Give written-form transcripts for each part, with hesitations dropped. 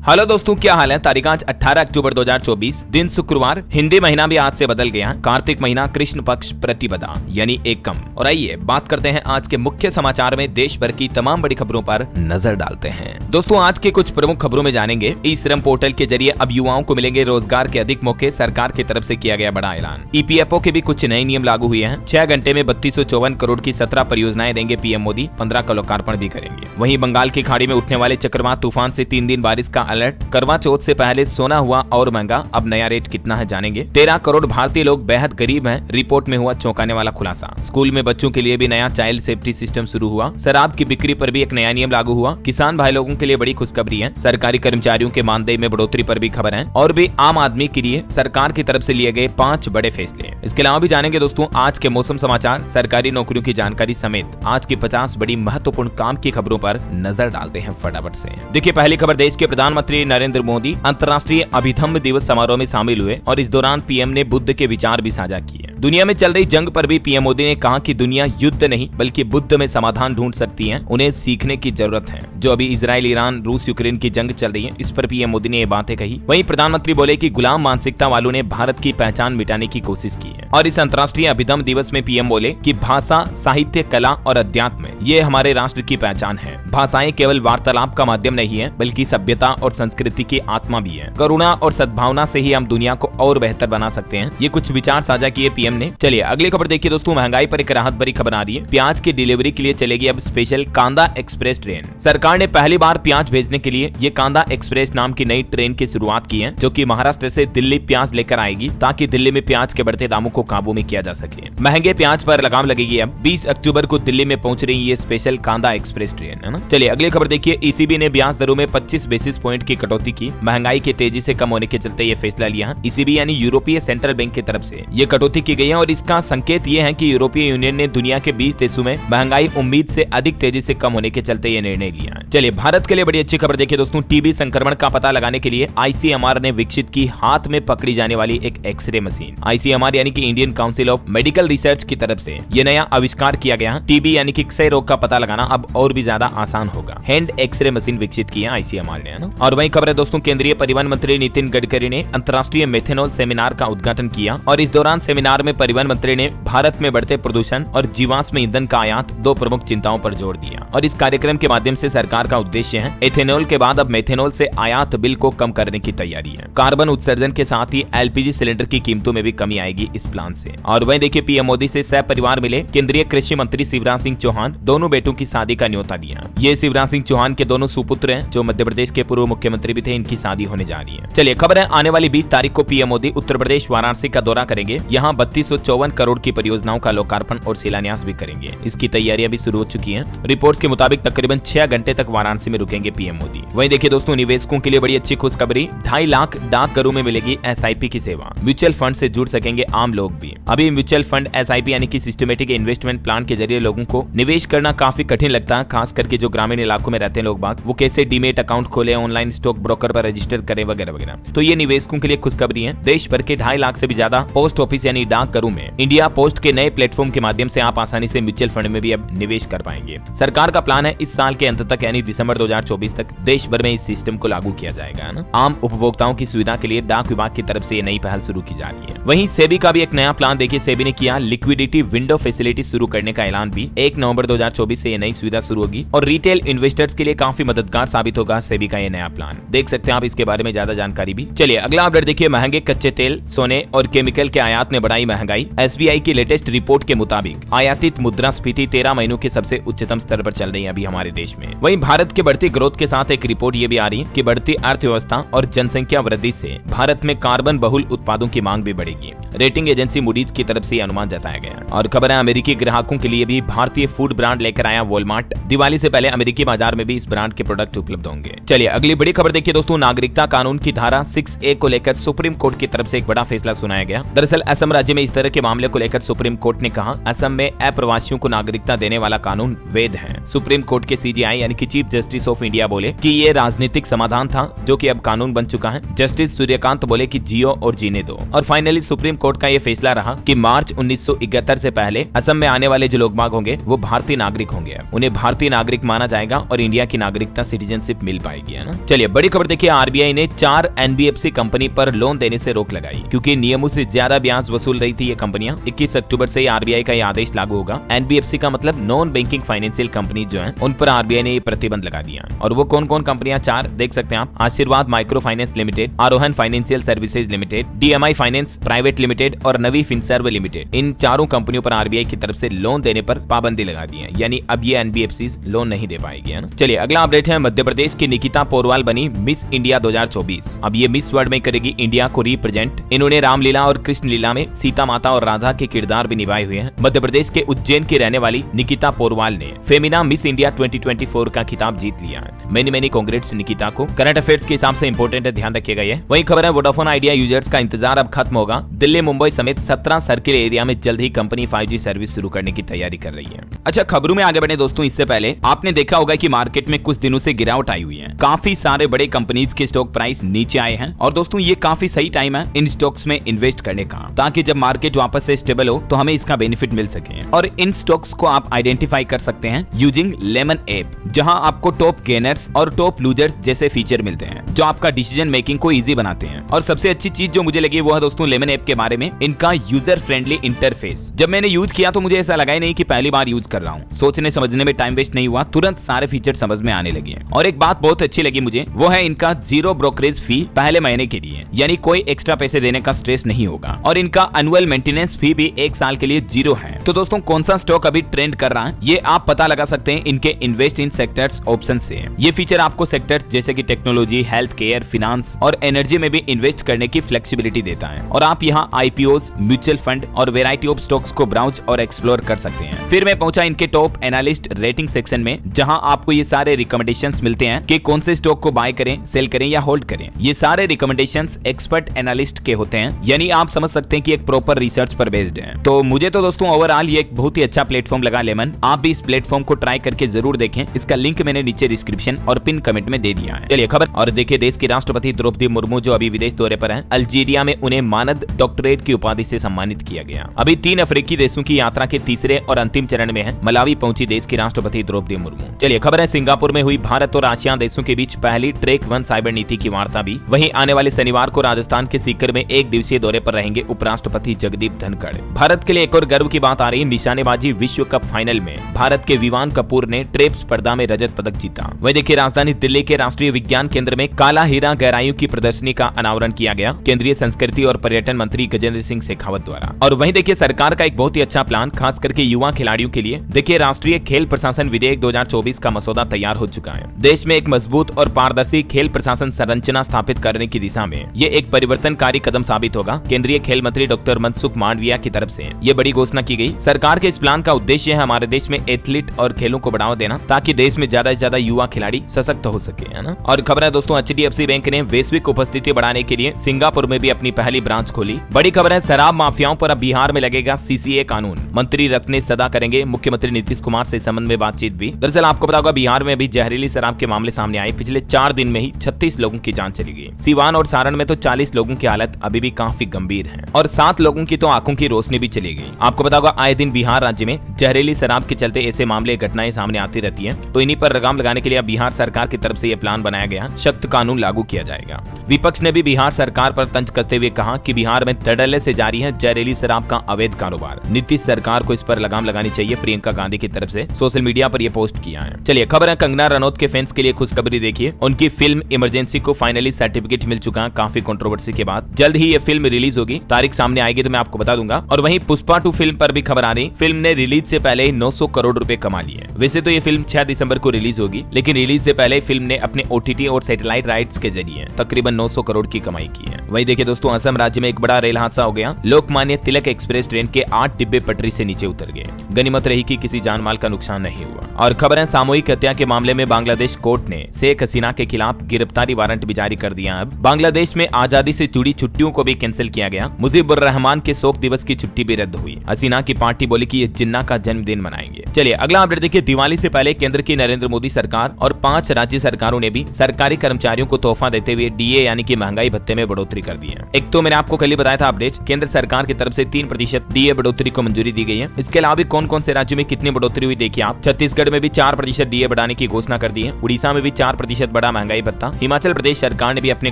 Hello दोस्तों, क्या हाल है। तारीख आज 18 अक्टूबर 2024, दिन शुक्रवार। हिंदी महीना भी आज से बदल गया। कार्तिक महीना, कृष्ण पक्ष प्रतिपदा यानी एकम। और आइए बात करते हैं आज के मुख्य समाचार में देश भर की तमाम बड़ी खबरों पर नजर डालते हैं। दोस्तों, आज के कुछ प्रमुख खबरों में जानेंगे। ई श्रम पोर्टल के जरिए अब युवाओं को मिलेंगे रोजगार के अधिक मौके, सरकार की तरफ से किया गया बड़ा ऐलान। ईपीएफओ के भी कुछ नए नियम लागू हुए हैं। 6 घंटे में 3254 करोड़ की 17 परियोजनाएं देंगे पीएम मोदी, 15 का लोकार्पण भी करेंगे। वहीं बंगाल की खाड़ी में उठने वाले चक्रवात तूफान से 3 दिन बारिश का अलर्ट। करवा चौथ से पहले सोना हुआ और महंगा, अब नया रेट कितना है जानेंगे। 13 करोड़ भारतीय लोग बेहद गरीब हैं, रिपोर्ट में हुआ चौंकाने वाला खुलासा। स्कूल में बच्चों के लिए भी नया चाइल्ड सेफ्टी सिस्टम शुरू हुआ। शराब की बिक्री पर भी एक नया नियम लागू हुआ। किसान भाई लोगों के लिए बड़ी खुशखबरी है। सरकारी कर्मचारियों के मानदेय में बढ़ोतरी पर भी खबर है। और भी आम आदमी के लिए सरकार की तरफ से लिए गए 5 बड़े फैसले। इसके अलावा भी जानेंगे दोस्तों आज के मौसम समाचार, सरकारी नौकरियों की जानकारी समेत आज की 50 बड़ी महत्वपूर्ण काम की खबरों पर नजर डालते हैं फटाफट से। देखिए, पहली खबर, देश के प्रधानमंत्री नरेंद्र मोदी अंतर्राष्ट्रीय अभिधम्म दिवस समारोह में शामिल हुए और इस दौरान पीएम ने बुद्ध के विचार भी साझा किए। दुनिया में चल रही जंग पर भी पीएम मोदी ने कहा कि दुनिया युद्ध नहीं बल्कि बुद्ध में समाधान ढूंढ सकती है, उन्हें सीखने की जरूरत है। जो अभी इजराइल, ईरान, रूस, यूक्रेन की जंग चल रही है, इस पर पीएम मोदी ने ये बातें कही। वहीं प्रधानमंत्री बोले कि गुलाम मानसिकता वालों ने भारत की पहचान मिटाने की कोशिश की है। और इस अंतर्राष्ट्रीय अभिधम्म दिवस में पीएम बोले कि भाषा, साहित्य, कला और अध्यात्म ये हमारे राष्ट्र की पहचान है। भाषाएं केवल वार्तालाप का माध्यम नहीं है बल्कि सभ्यता और संस्कृति की आत्मा भी है। करुणा और सद्भावना से ही हम दुनिया को और बेहतर बना सकते हैं। ये कुछ विचार साझा किए पीएम ने। चलिए अगली खबर देखिए दोस्तों, महंगाई पर एक राहत भरी खबर आ रही है। प्याज की डिलीवरी के लिए चलेगी अब स्पेशल कांदा एक्सप्रेस ट्रेन। सरकार ने पहली बार प्याज भेजने के लिए ये कांदा एक्सप्रेस नाम की नई ट्रेन की शुरुआत की है, जो कि महाराष्ट्र से दिल्ली प्याज लेकर आएगी ताकि दिल्ली में प्याज के बढ़ते दामों को काबू में किया जा सके। महंगे प्याज पर लगाम लगेगी। अब 20 अक्टूबर को दिल्ली में पहुंच रही ये स्पेशल कांदा एक्सप्रेस ट्रेन है ना। चलिए अगली खबर देखिए, ईसीबी ने ब्याज दरों में 25 बेसिस पॉइंट की कटौती की। महंगाई के तेजी से कम होने के चलते ये फैसला लिया। ईसीबी यानी यूरोपीय सेंट्रल बैंक की तरफ से ये कटौती की गई है और इसका संकेत ये है कि यूरोपीय यूनियन ने दुनिया के 20 देशों में महंगाई उम्मीद से अधिक तेजी से कम होने के चलते ये निर्णय लिया। चलिए भारत के लिए बड़ी अच्छी खबर देखिए दोस्तों, टीबी संक्रमण का पता लगाने के लिए आईसीएमआर ने विकसित की हाथ में पकड़ी जाने वाली एक एक्सरे मशीन। आईसीएमआर यानी कि Indian council of medical research की तरफ से ये नया आविष्कार किया गया। टीबी यानी कि क्षय रोग का पता लगाना अब और भी ज्यादा आसान होगा। हैंड एक्सरे मशीन विकसित की है आईसीएमआर ने, है ना। और वही खबर है दोस्तों, केंद्रीय परिवहन मंत्री नितिन गडकरी ने अंतर्राष्ट्रीय मेथेनॉल सेमिनार का उद्घाटन किया और इस दौरान सेमिनार में परिवहन मंत्री ने भारत में बढ़ते प्रदूषण और जीवाश्म ईंधन का आयात, 2 प्रमुख चिंताओं पर जोर दिया। और इस कार्यक्रम के माध्यम से सरकार का उद्देश्य है एथेनॉल के बाद अब मेथेनॉल से आयात बिल को कम करने की तैयारी है। कार्बन उत्सर्जन के साथ ही एलपीजी सिलेंडर की कीमतों में भी कमी आएगी इस प्लान से। और वहीं देखिए, पीएम मोदी से सपरिवार मिले केंद्रीय कृषि मंत्री शिवराज सिंह चौहान। दोनों बेटों की शादी का न्योता दिया। ये शिवराज सिंह चौहान के दोनों सुपुत्र हैं जो मध्य प्रदेश के पूर्व मुख्यमंत्री भी थे। इनकी शादी होने जा रही है। चलिए खबर है, आने वाली 20 तारीख को पीएम मोदी उत्तर प्रदेश वाराणसी का दौरा करेंगे। यहाँ 3254 करोड़ की परियोजनाओं का लोकार्पण और शिलान्यास भी करेंगे। इसकी तैयारियां भी शुरू हो चुकी हैं। रिपोर्ट्स के मुताबिक तकरीबन 6 घंटे तक वाराणसी में रुकेंगे पीएम मोदी। वहीं देखिए दोस्तों, निवेशकों के लिए बड़ी अच्छी खुशखबरी, 2.5 लाख डाकघरों में मिलेगी एसआईपी की सेवा। म्यूचुअल फंड से जुड़ सकेंगे आम लोग भी। अभी म्यूचुअल फंड एसआईपी यानी कि सिस्टमेटिक इन्वेस्टमेंट प्लान के जरिए लोगों को निवेश करना काफी कठिन लगता है, खास करके जो ग्रामीण इलाकों में रहते हैं लोग बाग। वो कैसे डीमेट अकाउंट खोले, ऑनलाइन स्टॉक ब्रोकर पर रजिस्टर करें वगैरह वगैरह। तो ये निवेशकों के लिए खुशखबरी है। देश भर के 2.5 लाख से भी ज्यादा पोस्ट ऑफिस यानी डाकघरों में इंडिया पोस्ट के नए प्लेटफॉर्म के माध्यम से आप आसानी से म्यूचुअल फंड में भी अब निवेश कर पाएंगे। सरकार का प्लान है इस साल के अंत तक यानी दिसंबर 2024 तक देश भर में इस सिस्टम को लागू किया जाएगा, है ना। आम उपभोक्ताओं की सुविधा के लिए डाक विभाग की तरफ से ये नई पहल शुरू की जा रही है। वहीं सेबी का भी एक नया प्लान देखिए, सेबी ने किया लिक्विडिटी विंडो फैसिलिटी शुरू करने का ऐलान भी। 1 नवंबर 2024 से ये नई सुविधा शुरू होगी और रिटेल इन्वेस्टर्स के लिए काफी मददगार साबित होगा सेबी का ये नया प्लान। देख सकते हैं आप इसके बारे में ज्यादा जानकारी भी। चलिए अगला अपडेट देखिए, महंगे कच्चे तेल, सोने और केमिकल के आयात ने बढ़ाई महंगाई। एसबीआई की लेटेस्ट रिपोर्ट के मुताबिक आयातित मुद्रास्फीति 13 महीनों के सबसे उच्चतम स्तर पर चल रही है अभी हमारे देश में। वहीं भारत के बढ़ती ग्रोथ के साथ एक रिपोर्ट ये भी आ रही है कि बढ़ती अर्थव्यवस्था और जनसंख्या वृद्धि से भारत में कार्बन बहुल उत्पादों की मांग भी बढ़ेगी। रेटिंग एजेंसी मूडीज की तरफ से ये अनुमान जताया गया। और खबर है, अमेरिकी ग्राहकों के लिए भी भारतीय फूड ब्रांड लेकर आया वॉलमार्ट। दिवाली से पहले अमेरिकी बाजार में भी इस ब्रांड के प्रोडक्ट उपलब्ध होंगे। चलिए अगली बड़ी खबर देखिए दोस्तों, नागरिकता कानून की धारा 6A को लेकर सुप्रीम कोर्ट की तरफ से एक बड़ा फैसला सुनाया गया। दरअसल असम राज्य में इस तरह के मामले को लेकर सुप्रीम कोर्ट ने कहा, असम में अप्रवासियों को नागरिकता देने वाला कानून वैध है। सुप्रीम कोर्ट के सीजेआई यानी कि चीफ जस्टिस ऑफ इंडिया बोले कि ये राजनीतिक समाधान था जो कि अब कानून बन चुका है। जस्टिस सूर्यकांत बोले कि जियो और जीने दो। और फाइनली सुप्रीम कोर्ट का यह फैसला रहा कि मार्च 1971 से पहले असम में आने वाले जो लोग बाग होंगे वो भारतीय नागरिक होंगे, उन्हें भारतीय नागरिक माना जाएगा और इंडिया की नागरिकता सिटीजनशिप मिल पाएगी, है ना। चलिए बड़ी खबर देखिए, आरबीआई ने 4 एनबीएफसी कंपनी पर लोन देने से रोक लगाई क्योंकि नियमों से ज्यादा ब्याज वसूल रही थी ये कंपनियां। 21 अक्टूबर से आरबीआई का यह आदेश लागू होगा। एनबीएफसी का मतलब नॉन बैंकिंग फाइनेंशियल कंपनी जो है उन पर आरबीआई ने प्रतिबंध लगा दिया। और वो कौन कौन कंपनियां 4 देख सकते हैं आप, Asirvad micro finance limited, Arohan financial services limited, DMI finance private limited और नवी फिनसर्व लिमिटेड। इन चारों कंपनियों पर आरबीआई की तरफ से लोन देने पर पाबंदी लगा दी है, यानी अब ये एनबीएफसी लोन नहीं दे पाएगी, है ना। चलिए अगला अपडेट है, मध्य प्रदेश की निकिता पोरवाल बनी मिस इंडिया 2024। अब ये मिस वर्ल्ड में करेगी इंडिया को रिप्रेजेंट। इन्होंने रामलीला और कृष्ण लीला में सीता माता और राधा के किरदार भी निभाए हुए हैं। मध्य प्रदेश के उज्जैन की रहने वाली निकिता पोरवाल ने फेमिना मिस इंडिया 2024 का खिताब जीत लिया है। मेनी कांग्रेट्स निकिता को। करंट अफेयर्स के हिसाब से इंपोर्टेंट है, ध्यान रखिएगा ये। वही खबर है, वोडाफोन आइडिया यूजर्स का इंतजार अब खत्म होगा। दिल्ली मुंबई समेत 17 सर्किल एरिया में जल्द ही कंपनी 5G सर्विस शुरू करने की तैयारी कर रही है। अच्छा, खबरों में आगे बढ़े दोस्तों, इससे पहले आपने देखा होगा कि मार्केट में कुछ दिनों से गिरावट आई हुई है। काफी सारे बड़े कंपनीज के स्टॉक प्राइस नीचे आए हैं और दोस्तों ये काफी सही टाइम है इन स्टॉक्स में इन्वेस्ट करने का, ताकि जब मार्केट वापस से स्टेबल हो तो हमें इसका बेनिफिट मिल सके। और इन स्टॉक्स को आप आइडेंटिफाई कर सकते हैं यूजिंग लेमन ऐप, जहां आपको टॉप गेनर्स और टॉप लूजर्स जैसे फीचर मिलते हैं जो आपका डिसीजन मेकिंग को इजी बनाते हैं। और सबसे अच्छी चीज जो मुझे लगी वो है दोस्तों लेमन ऐप के बारे में इनका यूजर फ्रेंडली इंटरफेस। जब मैंने यूज किया तो मुझे ऐसा लगा ही नहीं कि पहली बार यूज कर रहा हूँ। सोचने समझने में टाइम वेस्ट नहीं हुआ, तुरंत सारे फीचर समझ में आने लगे। और एक बात बहुत अच्छी लगी मुझे, वो है इनका 0 ब्रोकरेज फी पहले महीने के लिए, यानी कोई एक्स्ट्रा पैसे देने का स्ट्रेस नहीं होगा। और इनका एनुअल मेंटेनेंस फी भी 1 साल के लिए 0 है। तो दोस्तों कौन सा स्टॉक अभी ट्रेंड कर रहा है ये आप पता लगा सकते हैं इनके इन्वेस्ट इन सेक्टर्स ऑप्शन से। ये फीचर आपको सेक्टर्स जैसे कि टेक्नोलॉजी, हेल्थ केयर, फिनांस और एनर्जी में भी इन्वेस्ट करने की फ्लेक्सिबिलिटी देता है। और आप यहाँ आईपीओस, म्यूचुअल फंड और वेराइटी ऑफ स्टॉक्स को ब्राउज और एक्सप्लोर कर सकते हैं। फिर मैं पहुंचा इनके टॉप एनालिस्ट रेटिंग सेक्शन में, जहां आपको ये सारे रिकमेंडेशंस मिलते हैं कि कौन से स्टॉक को बाय करें, सेल करें या होल्ड करें। ये सारे रिकमेंडेशंस एक्सपर्ट एनालिस्ट के होते हैं, यानी आप समझ सकते हैं कि एक प्रॉपर रिसर्च पर बेस्ड है। तो मुझे तो दोस्तों ओवरऑल ये एक बहुत ही अच्छा प्लेटफॉर्म लगा लेमन। आप भी इस प्लेटफॉर्म को ट्राई करके जरूर देखें। इसका लिंक मैंने नीचे डिस्क्रिप्शन और पिन कमेंट में दे दिया है। चलिए खबर और देखिए, देश की राष्ट्रपति द्रौपदी मुर्मू जो अभी विदेश दौरे पर है, अल्जीरिया में उन्हें मानद डॉक्टरेट की उपाधि से सम्मानित किया गया। अभी 3 अफ्रीकी देशों की यात्रा के तीसरे और अंतिम चरण में है। मलावी पहुंची देश की राष्ट्रपति द्रौपदी मुर्मू। चलिए खबर है, सिंगापुर में हुई भारत और आसियान देशों के बीच पहली ट्रैक 1 साइबर नीति की वार्ता भी। वहीं आने वाले शनिवार को राजस्थान के सीकर में 1 दिवसीय दौरे पर रहेंगे उपराष्ट्रपति जगदीप धनखड़। भारत के लिए एक और गर्व की बात आ रही है, निशानेबाजी विश्व कप फाइनल में भारत के विवान कपूर ने ट्रेप स्पर्धा में रजत पदक जीता। वही देखिए, राजधानी दिल्ली के राष्ट्रीय विज्ञान केंद्र में काला हीरा गहराइयों की प्रदर्शनी का अनावरण किया गया केंद्रीय संस्कृति और पर्यटन मंत्री गजेंद्र सिंह शेखावत द्वारा। और वहीं देखिए, सरकार का एक बहुत ही अच्छा प्लान खास करके युवा खिलाड़ियों के लिए। देखिए, राष्ट्रीय खेल प्रशासन विधेयक 2024 का मसौदा तैयार हो चुका है। देश में एक मजबूत और पारदर्शी खेल प्रशासन संरचना स्थापित करने की दिशा में ये एक परिवर्तनकारी कदम साबित होगा। केंद्रीय खेल मंत्री डॉक्टर मनसुख मांडविया की तरफ से ये बड़ी घोषणा की गई। सरकार के इस प्लान का उद्देश्य है हमारे देश में एथलीट और खेलों को बढ़ावा देना, ताकि देश में ज्यादा से ज्यादा युवा खिलाड़ी सशक्त हो सके, है ना। और खबर है दोस्तों, HDFC बैंक ने वैश्विक उपस्थिति बढ़ाने के लिए सिंगापुर में भी अपनी पहली ब्रांच खोली। बड़ी खबर है, शराब माफियाओं पर अब बिहार में लगेगा CCA कानून। मंत्री रत्नेश सदा करेंगे मुख्यमंत्री नीतीश कुमार से संबंध में बातचीत भी। दरअसल आपको पता होगा, बिहार में भी जहरीली शराब के मामले सामने आए। पिछले 4 दिन में ही 36 लोगों की जान चली गई। सीवान और सारण में तो 40 लोगों की हालत अभी भी काफी गंभीर है और 7 लोगों की तो आंखों की रोशनी भी चली गई। आपको पता होगा, आए दिन बिहार राज्य में जहरीली शराब के चलते ऐसे मामले घटनाएं सामने आती रहती है। तो इन्हीं पर लगाम लगाने के लिए बिहार सरकार की तरफ से यह प्लान बनाया गया, सख्त कानून लागू किया जाएगा। विपक्ष ने भी बिहार सरकार पर तंज कसते हुए कहा कि बिहार में धड़ल्ले से जारी है जहरीली शराब का अवैध कारोबार। नीतीश सरकार को इस पर लगाम लगानी चाहिए, प्रियंका गांधी की तरफ से सोशल मीडिया पर यह पोस्ट किया है। चलिए खबर है, कंगना रनौत के फैंस के लिए खुशखबरी देखिए, उनकी फिल्म इमरजेंसी को फाइनली सर्टिफिकेट मिल चुका है काफी कंट्रोवर्सी के बाद। जल्द ही ये फिल्म रिलीज होगी, तारीख सामने आएगी तो मैं आपको बता दूंगा। और वहीं पुष्पा 2 फिल्म पर भी खबर आ रही, फिल्म ने रिलीज से पहले ही 900 करोड़ रुपए कमा लिए। वैसे तो ये फिल्म 6 दिसंबर को रिलीज होगी, लेकिन रिलीज से पहले फिल्म ने अपने OTT और सैटेलाइट राइट्स के जरिए तकरीबन 900 करोड़ की कमाई की है। वही देखिए दोस्तों, असम राज्य में एक बड़ा रेल हादसा हो गया। लोकमान्य तिलक एक्सप्रेस ट्रेन के 8 डिब्बे पटरी से नीचे उतर गए। गनीमत रही कि किसी जान माल का नुकसान नहीं हुआ। और खबर है, सामूहिक हत्या के मामले में बांग्लादेश कोर्ट ने शेख हसीना के खिलाफ गिरफ्तारी वारंट भी जारी कर दिया। अब बांग्लादेश में आजादी से जुड़ी छुट्टियों को भी कैंसिल किया गया। मुजीबुर रहमान के शोक दिवस की छुट्टी भी रद्द हुई। हसीना की पार्टी बोली कि ये जिन्ना का जन्मदिन मनाएंगे। चलिए अगला अपडेट देखिए, दिवाली से पहले केंद्र की नरेंद्र मोदी सरकार और 5 राज्य सरकारों ने भी सरकारी कर्मचारियों को तोहफा देते हुए DA यानी कि महंगाई भत्ते में बढ़ोतरी कर दी है। एक तो मैंने आपको कल ही बताया था अपडेट, केंद्र सरकार की तरफ से 3% डीए बढ़ोतरी को मंजूरी दी गई है। इसके अलावा कौन कौन से राज्यों में कितनी बढ़ोतरी हुई देखिए आप। छत्तीसगढ़ में भी 4% डीए बढ़ाने की घोषणा कर दी है। उड़ीसा में भी 4% बढ़ा महंगाई भत्ता। हिमाचल प्रदेश सरकार ने भी अपने